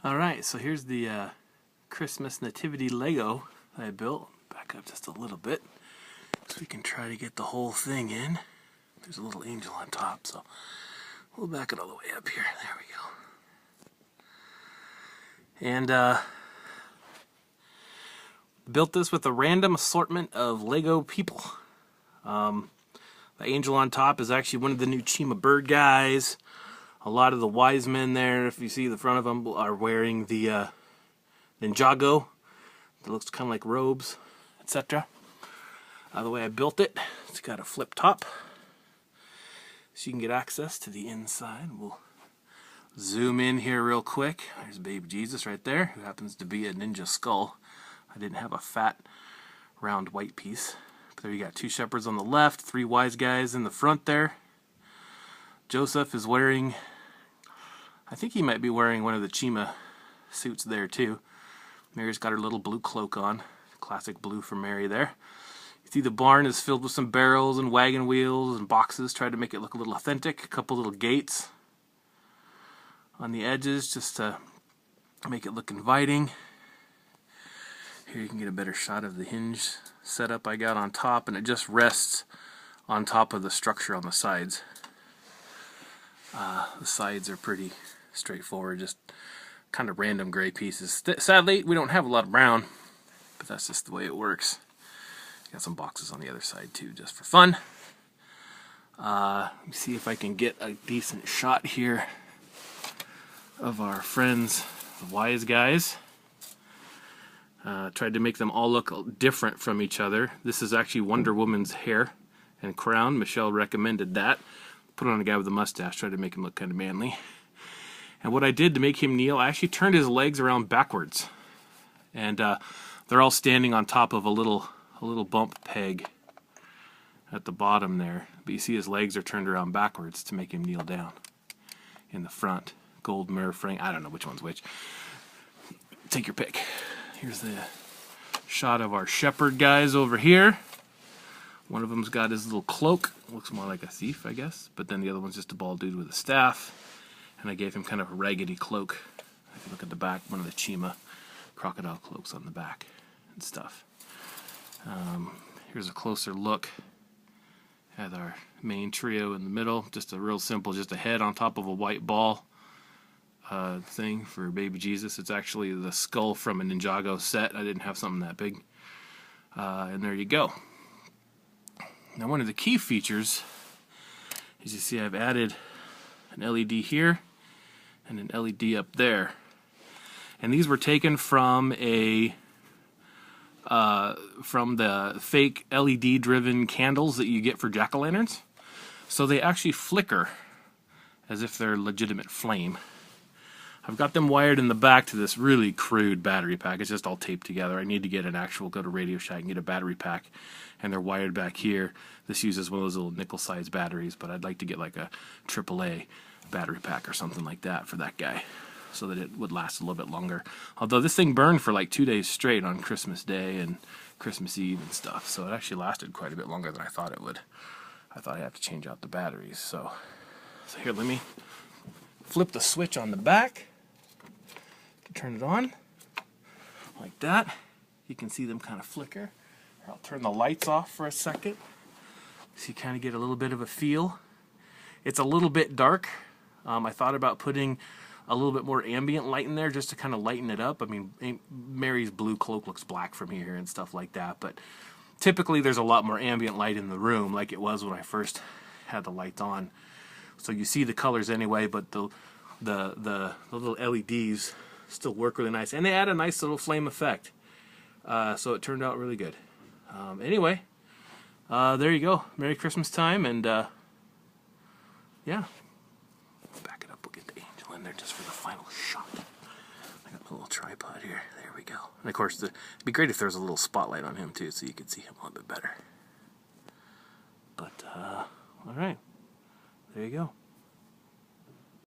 Alright, so here's the Christmas Nativity Lego I built. Back up just a little bit so we can try to get the whole thing in. There's a little angel on top, so we'll back it all the way up here. There we go. And built this with a random assortment of Lego people. The angel on top is actually one of the new Chima bird guys. A lot of the wise men there, if you see the front of them, are wearing the Ninjago. It looks kind of like robes, etc. The way I built it, it's got a flip top, so you can get access to the inside. We'll zoom in here real quick. There's baby Jesus right there, who happens to be a ninja skull. I didn't have a fat, round white piece. But there you got two shepherds on the left, three wise guys in the front there. Joseph is wearing, I think he might be wearing one of the Chima suits there too. Mary's got her little blue cloak on. Classic blue for Mary there. You see the barn is filled with some barrels and wagon wheels and boxes. Tried to make it look a little authentic. A couple little gates on the edges just to make it look inviting. Here you can get a better shot of the hinge setup I got on top, and it just rests on top of the structure on the sides. The sides are pretty straightforward, just kind of random gray pieces. Sadly, we don't have a lot of brown, but that's just the way it works. Got some boxes on the other side too, just for fun. Let me see if I can get a decent shot here of our friends, the wise guys. Tried to make them all look different from each other. This is actually Wonder Woman's hair and crown. Michelle recommended that. Put on a guy with a mustache, tried to make him look kind of manly. And what I did to make him kneel, I actually turned his legs around backwards. And they're all standing on top of a little bump peg at the bottom there. But you see his legs are turned around backwards to make him kneel down. In the front, gold mirror frame. I don't know which one's which. Take your pick. Here's the shot of our shepherd guys over here. One of them's got his little cloak. Looks more like a thief, I guess. But then the other one's just a bald dude with a staff. And I gave him kind of a raggedy cloak. If you look at the back, one of the Chima crocodile cloaks on the back and stuff. Here's a closer look at our main trio in the middle. Just a real simple, just a head on top of a white ball thing for baby Jesus. It's actually the skull from a Ninjago set. I didn't have something that big. And there you go. Now, one of the key features is, you see I've added an LED here and an LED up there. And these were taken from the fake LED driven candles that you get for jack-o'-lanterns. So they actually flicker as if they're legitimate flame. I've got them wired in the back to this really crude battery pack. It's just all taped together. I need to get an actual, go to Radio Shack and get a battery pack, and they're wired back here. This uses one of those little nickel-sized batteries, but I'd like to get like a AAA battery pack or something like that for that guy, so that it would last a little bit longer. Although this thing burned for like 2 days straight on Christmas Day and Christmas Eve and stuff, so it actually lasted quite a bit longer than I thought it would. I thought I'd have to change out the batteries. So here, let me flip the switch on the back to turn it on, like that. You can see them kind of flicker. I'll turn the lights off for a second, so you kind of get a little bit of a feel. It's a little bit dark. I thought about putting a little bit more ambient light in there just to kind of lighten it up. I mean, Mary's blue cloak looks black from here and stuff like that, but typically there's a lot more ambient light in the room, like it was when I first had the lights on. So you see the colors anyway, but the little LEDs still work really nice, and they add a nice little flame effect. So it turned out really good. Anyway, there you go. Merry Christmas time, and yeah. Back it up, we'll get the angel in there just for the final shot. I got a little tripod here. There we go. And of course, it'd be great if there was a little spotlight on him too, so you could see him a little bit better. But, alright. There you go.